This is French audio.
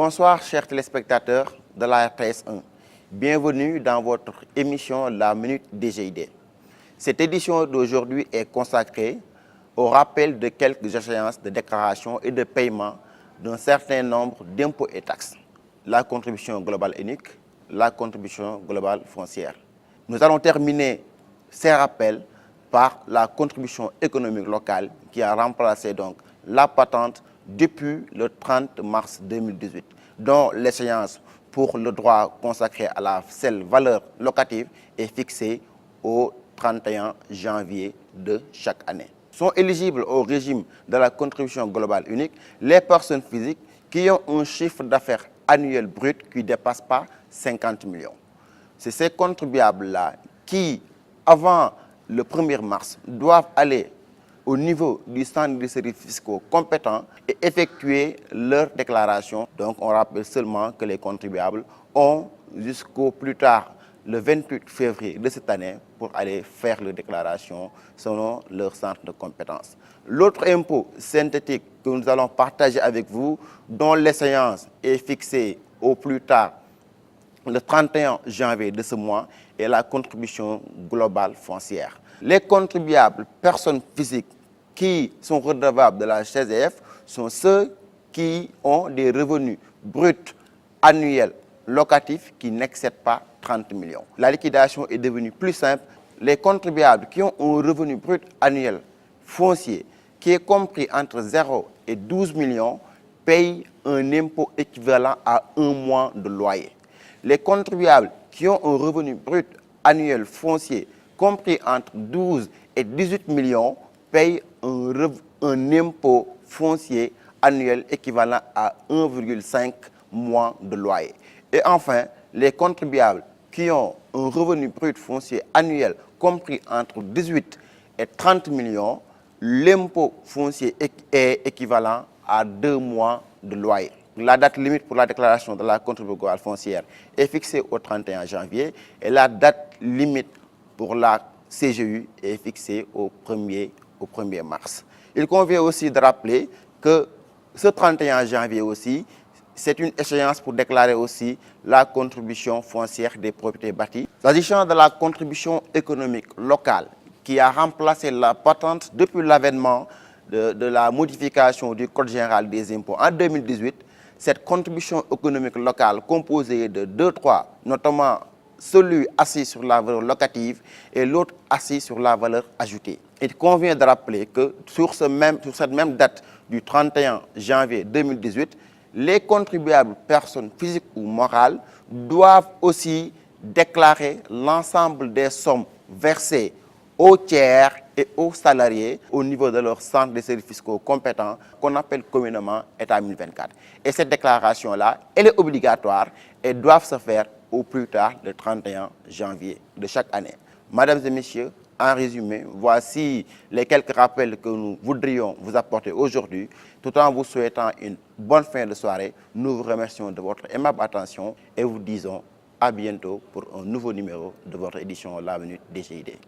Bonsoir chers téléspectateurs de la RTS 1. Bienvenue dans votre émission La Minute DGID. Cette édition d'aujourd'hui est consacrée au rappel de quelques échéances de déclaration et de paiement d'un certain nombre d'impôts et taxes. La contribution globale unique, la contribution globale foncière. Nous allons terminer ces rappels par la contribution économique locale qui a remplacé donc la patente depuis le 30 mars 2018, dont l'échéance pour le droit consacré à la seule valeur locative est fixée au 31 janvier de chaque année. Sont éligibles au régime de la contribution globale unique les personnes physiques qui ont un chiffre d'affaires annuel brut qui ne dépasse pas 50 millions. C'est ces contribuables-là qui, avant le 1er mars, doivent aller au niveau du centre de services fiscaux compétent et effectuer leur déclaration. Donc on rappelle seulement que les contribuables ont jusqu'au plus tard le 28 février de cette année pour aller faire leur déclaration selon leur centre de compétence. L'autre impôt synthétique que nous allons partager avec vous, dont l'échéance est fixée au plus tard le 31 janvier de ce mois, est la contribution globale foncière. Les contribuables, personnes physiques qui sont redevables de la CGF, sont ceux qui ont des revenus bruts annuels locatifs qui n'excèdent pas 30 millions. La liquidation est devenue plus simple. Les contribuables qui ont un revenu brut annuel foncier qui est compris entre 0 et 12 millions payent un impôt équivalent à un mois de loyer. Les contribuables qui ont un revenu brut annuel foncier compris entre 12 et 18 millions payent un impôt foncier annuel équivalent à 1,5 mois de loyer. Et enfin, les contribuables qui ont un revenu brut foncier annuel compris entre 18 et 30 millions, l'impôt foncier est équivalent à 2 mois de loyer. La date limite pour la déclaration de la contribution globale foncière est fixée au 31 janvier et la date limite pour la CGU est fixée au 1er mars. Il convient aussi de rappeler que ce 31 janvier aussi, c'est une échéance pour déclarer aussi la contribution foncière des propriétés bâties. S'agissant de la contribution économique locale qui a remplacé la patente depuis l'avènement de la modification du Code général des impôts en 2018, cette contribution économique locale composée de 2-3, notamment celui assis sur la valeur locative et l'autre assis sur la valeur ajoutée. Il convient de rappeler que sur cette même date du 31 janvier 2018, les contribuables, personnes physiques ou morales, doivent aussi déclarer l'ensemble des sommes versées aux tiers et aux salariés au niveau de leur centre de services fiscaux compétents qu'on appelle communément État 1024. Et cette déclaration-là, elle est obligatoire et doit se faire au plus tard le 31 janvier de chaque année. Mesdames et messieurs, en résumé, voici les quelques rappels que nous voudrions vous apporter aujourd'hui. Tout en vous souhaitant une bonne fin de soirée, nous vous remercions de votre aimable attention et vous disons à bientôt pour un nouveau numéro de votre édition La Minute DGID.